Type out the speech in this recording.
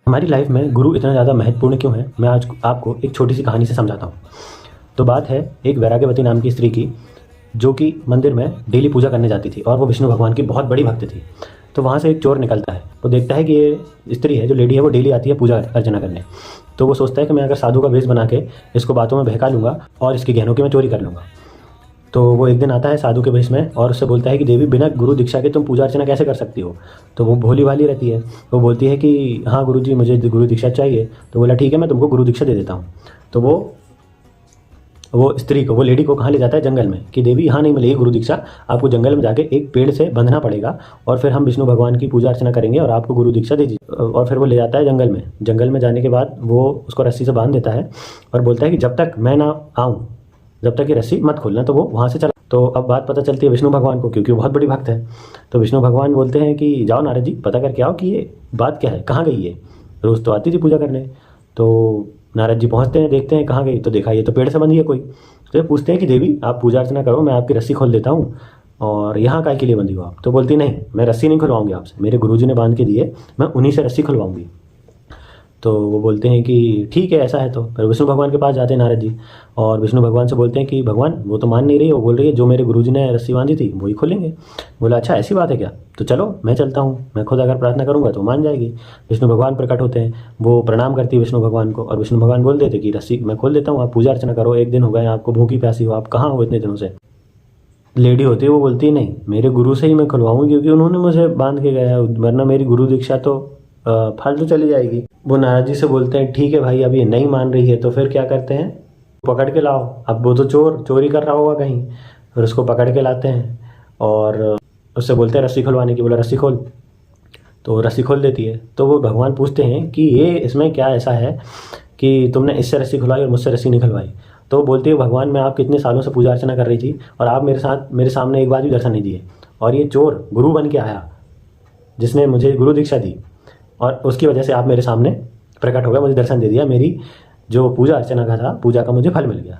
हमारी लाइफ में गुरु इतना ज़्यादा महत्वपूर्ण क्यों है, मैं आज आपको एक छोटी सी कहानी से समझाता हूँ। तो बात है एक वैराग्यवती नाम की स्त्री की, जो कि मंदिर में डेली पूजा करने जाती थी और वो विष्णु भगवान की बहुत बड़ी भक्त थी। तो वहाँ से एक चोर निकलता है, वो देखता है कि ये स्त्री है, जो लेडी है, वो डेली आती है पूजा अर्चना करने। तो वो सोचता है कि मैं अगर साधु का वेश बना के इसको बातों में बहका लूँगा और इसके गहनों की मैं चोरी कर लूँगा। तो वो एक दिन आता है साधु के वेश में और उससे बोलता है कि देवी, बिना गुरु दीक्षा के तुम पूजा अर्चना कैसे कर सकती हो। तो वो भोली भाली रहती है, वो बोलती है कि हाँ गुरु जी, मुझे गुरु दीक्षा चाहिए। तो बोला ठीक है, मैं तुमको गुरु दीक्षा दे देता हूँ। तो वो स्त्री को, वो लेडी को कहाँ ले जाता है, जंगल में, कि देवी यहाँ नहीं मिलेगी गुरु दीक्षा, आपको जंगल में जाके एक पेड़ से बंधना पड़ेगा और फिर हम विष्णु भगवान की पूजा अर्चना करेंगे और आपको गुरु दीक्षा दीजिए। और फिर वो ले जाता है जंगल में जाने के बाद वो उसको रस्सी से बांध देता है और बोलता है कि जब तक मैं ना आऊँ, जब तक ये रस्सी मत खोलना। तो वो वहाँ से चला। तो अब बात पता चलती है विष्णु भगवान को, क्योंकि वो बहुत बड़ी भक्त है। तो विष्णु भगवान बोलते हैं कि जाओ नारद जी, पता करके आओ कि ये बात क्या है, कहाँ गई है, रोज़ तो आती थी पूजा करने। तो नारद जी पहुँचते हैं, देखते हैं कहाँ गई, तो देखा ये तो पेड़ से बंधी है कोई। तो ये पूछते हैं कि देवी, आप पूजा अर्चना करो, मैं आपकी रस्सी खोल देता हूँ, और यहाँ काय के लिए बंधी हो आप। तो बोलती नहीं, मैं रस्सी नहीं खुलवाऊंगी आपसे, मेरे गुरुजी ने बांध के दिए, मैं उन्हीं से रस्सी खुलवाऊंगी। तो वो बोलते हैं कि ठीक है, ऐसा है। तो फिर विष्णु भगवान के पास जाते हैं नारद जी और विष्णु भगवान से बोलते हैं कि भगवान, वो तो मान नहीं रही है, वो बोल रही है जो मेरे गुरुजी ने रस्सी बांधी थी वही खोलेंगे। बोला अच्छा ऐसी बात है क्या, तो चलो मैं चलता हूँ, मैं खुद अगर प्रार्थना करूँगा तो मान जाएगी। विष्णु भगवान प्रकट होते हैं, वो प्रणाम करती है विष्णु भगवान को और विष्णु भगवान बोल देते कि रस्सी मैं खोल देता हूँ, आप पूजा अर्चना करो, एक दिन हो गए आपको भूखी प्यासी हो, आप कहाँ हो इतने दिनों से। लेडी होती है, वो बोलती है नहीं, मेरे गुरु से ही मैं खुलवाऊंगी, क्योंकि उन्होंने मुझे बांध के गया है, वरना मेरी गुरु दीक्षा तो फालतू चली जाएगी। वो नारद जी से बोलते हैं ठीक है भाई, अब ये नहीं मान रही है तो फिर क्या करते हैं, पकड़ के लाओ। अब वो तो चोरी कर रहा होगा कहीं, फिर उसको पकड़ के लाते हैं और उससे बोलते हैं रस्सी खुलवाने की। बोला रस्सी खोल, तो रस्सी खोल देती है। तो वो भगवान पूछते हैं कि ये इसमें क्या ऐसा है कि तुमने इससे रस्सी खुलवाई और मुझसे रस्सी नहीं खुलवाई। तो वो बोलती है भगवान, मैं आप कितने सालों से पूजा अर्चना कर रही थी और आप मेरे सामने एक बार भी दर्शन नहीं दिए, और ये चोर गुरु बन के आया जिसने मुझे गुरु दीक्षा दी, और उसकी वजह से आप मेरे सामने प्रकट हो गए, मुझे दर्शन दे दिया, मेरी जो पूजा अर्चना का था, पूजा का मुझे फल मिल गया।